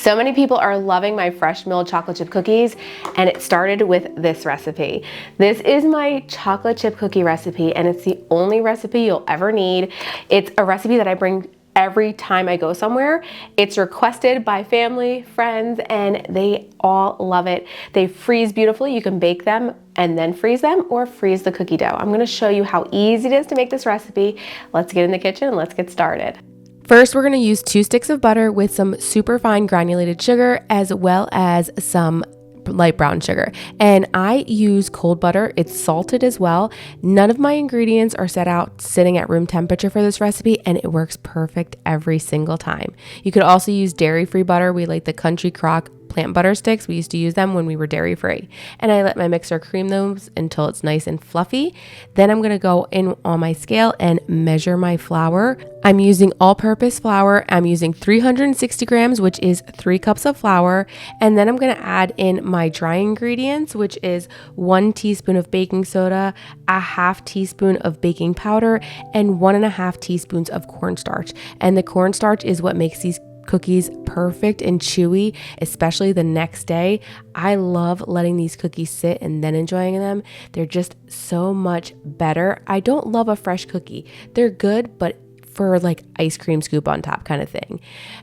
So many people are loving my fresh milled chocolate chip cookies, and it started with this recipe. This is my chocolate chip cookie recipe, and it's the only recipe you'll ever need. It's a recipe that I bring every time I go somewhere. It's requested by family, friends, and they all love it. They freeze beautifully. You can bake them and then freeze them, or freeze the cookie dough. I'm gonna show you how easy it is to make this recipe. Let's get in the kitchen and let's get started. First, we're going to use 2 sticks of butter with some super fine granulated sugar, as well as some light brown sugar. And I use cold butter. It's salted as well. None of my ingredients are sitting at room temperature for this recipe, and it works perfect every single time. You could also use dairy-free butter. We like the Country Crock plant butter sticks. We used to use them when we were dairy free. And I let my mixer cream those until it's nice and fluffy. Then I'm going to go in on my scale and measure my flour. I'm using all-purpose flour. I'm using 360 grams, which is 3 cups of flour. And then I'm going to add in my dry ingredients, which is 1 teaspoon of baking soda, a 1/2 teaspoon of baking powder, and 1.5 teaspoons of cornstarch. And the cornstarch is what makes these cookies perfect and chewy, especially the next day. I love letting these cookies sit and then enjoying them. They're just so much better. I don't love a fresh cookie. They're good, but for like ice cream scoop on top kind of thing.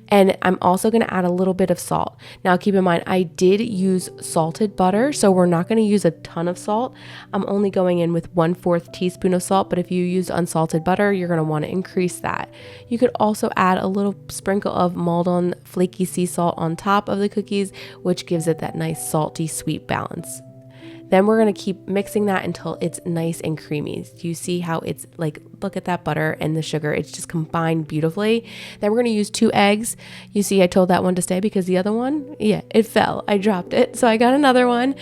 And I'm also going to add a little bit of salt. Now keep in mind, I did use salted butter, so we're not going to use a ton of salt. I'm only going in with 1/4 teaspoon of salt, but if you use unsalted butter, you're going to want to increase that. You could also add a little sprinkle of Maldon flaky sea salt on top of the cookies, which gives it that nice salty sweet balance. Then we're going to keep mixing that until it's nice and creamy. You see how it's like, look at that butter and the sugar. It's just combined beautifully. Then we're going to use 2 eggs. You see, I told that one to stay because the other one, it fell. I dropped it. So I got another one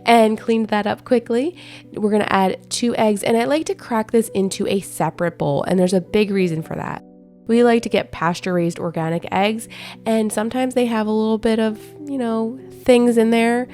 and cleaned that up quickly. We're going to add 2 eggs, and I like to crack this into a separate bowl. And there's a big reason for that. We like to get pasture-raised organic eggs, and sometimes they have a little bit of, things in there,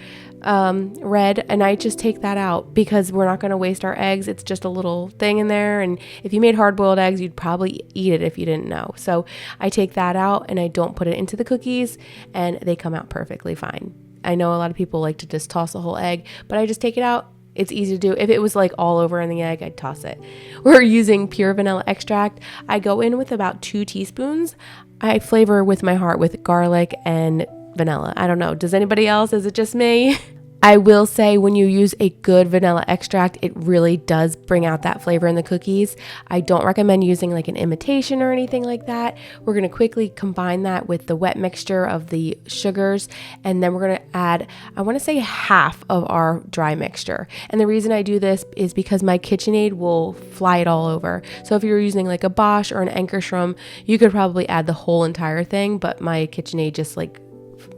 red, and I just take that out because we're not going to waste our eggs. It's just a little thing in there, and if you made hard-boiled eggs, you'd probably eat it if you didn't know. So I take that out and I don't put it into the cookies, and they come out perfectly fine. I know a lot of people like to just toss the whole egg, but I just take it out. It's easy to do. If it was like all over in the egg, I'd toss it. We're using pure vanilla extract. I go in with about 2 teaspoons. I flavor with my heart with garlic and vanilla. I don't know. Does anybody else? Is it just me? I will say when you use a good vanilla extract, it really does bring out that flavor in the cookies. I don't recommend using like an imitation or anything like that. We're going to quickly combine that with the wet mixture of the sugars, and then we're going to add, I want to say, half of our dry mixture. And the reason I do this is because my KitchenAid will fly it all over. So if you're using like a Bosch or an Ankerstrom, you could probably add the whole entire thing, but my KitchenAid just like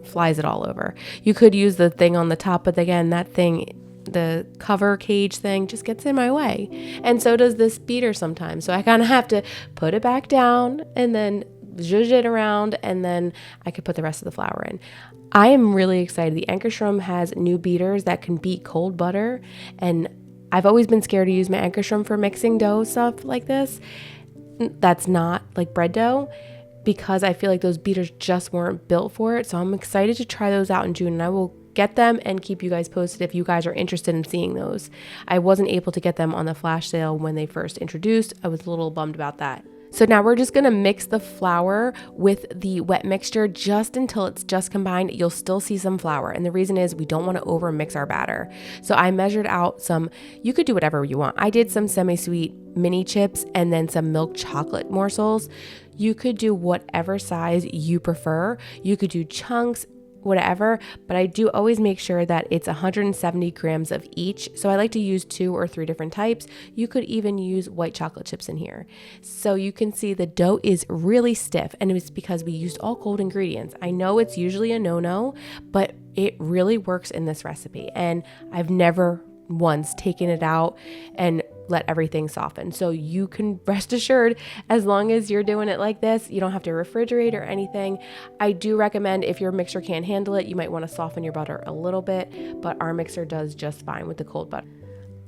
flies it all over. You could use the thing on the top, but again, that thing, the cover cage thing, just gets in my way. And so does this beater sometimes. So I kind of have to put it back down and then zhuzh it around, and then I could put the rest of the flour in. I am really excited. The Ankerstrom has new beaters that can beat cold butter, and I've always been scared to use my Ankerstrom for mixing dough stuff like this. That's not like bread dough, because I feel like those beaters just weren't built for it. So I'm excited to try those out in June, and I will get them and keep you guys posted if you guys are interested in seeing those. I wasn't able to get them on the flash sale when they first introduced. I was a little bummed about that. So now we're just going to mix the flour with the wet mixture just until it's just combined. You'll still see some flour. And the reason is we don't want to over mix our batter. So I measured out some, you could do whatever you want. I did some semi-sweet mini chips and then some milk chocolate morsels. You could do whatever size you prefer. You could do chunks, whatever, but I do always make sure that it's 170 grams of each. So I like to use 2 or 3 different types. You could even use white chocolate chips in here. So you can see the dough is really stiff, and it's because we used all cold ingredients. I know it's usually a no-no, but it really works in this recipe. And I've never once taken it out and let everything soften. So you can rest assured, as long as you're doing it like this, you don't have to refrigerate or anything. I do recommend, if your mixer can't handle it, you might want to soften your butter a little bit, but our mixer does just fine with the cold butter.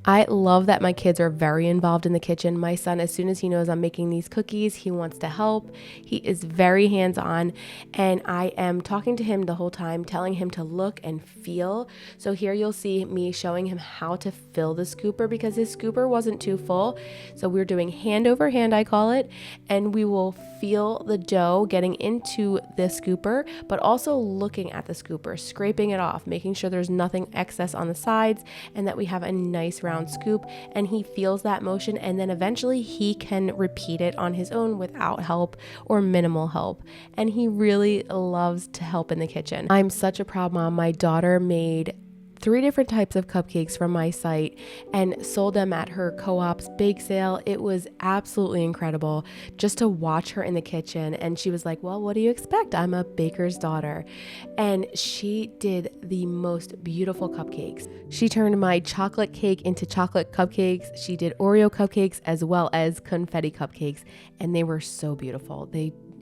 I love that my kids are very involved in the kitchen. My son, as soon as he knows I'm making these cookies, he wants to help. He is very hands-on, and I am talking to him the whole time, telling him to look and feel. So here you'll see me showing him how to fill the scooper because his scooper wasn't too full. So we're doing hand over hand, I call it, and we will feel the dough getting into the scooper, but also looking at the scooper, scraping it off, making sure there's nothing excess on the sides and that we have a nice round scoop. And he feels that motion, and then eventually he can repeat it on his own without help or minimal help. And he really loves to help in the kitchen. I'm such a proud mom. My daughter made 3 different types of cupcakes from my site and sold them at her co-op's bake sale. It was absolutely incredible just to watch her in the kitchen. And she was like, well, what do you expect? I'm a baker's daughter. And she did the most beautiful cupcakes. She turned my chocolate cake into chocolate cupcakes. She did Oreo cupcakes as well as confetti cupcakes. And they were so beautiful.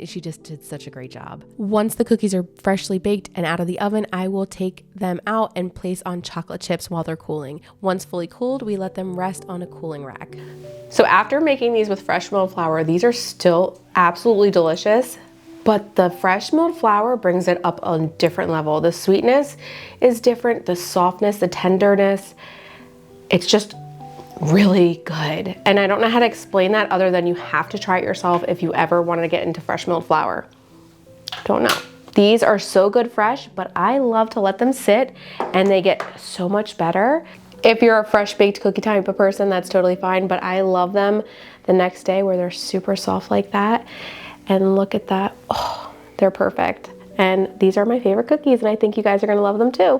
She just did such a great job. Once the cookies are freshly baked and out of the oven, I will take them out and place on chocolate chips while they're cooling. Once fully cooled, we let them rest on a cooling rack. So after making these with fresh milled flour, these are still absolutely delicious, but the fresh milled flour brings it up a different level. The sweetness is different, the softness, the tenderness, it's just really good. And I don't know how to explain that other than you have to try it yourself if you ever wanted to get into fresh milled flour. Don't know. These are so good fresh, but I love to let them sit and they get so much better. If you're a fresh baked cookie type of person, that's totally fine, but I love them the next day where they're super soft like that. And look at that. Oh, they're perfect. And these are my favorite cookies, and I think you guys are gonna love them too.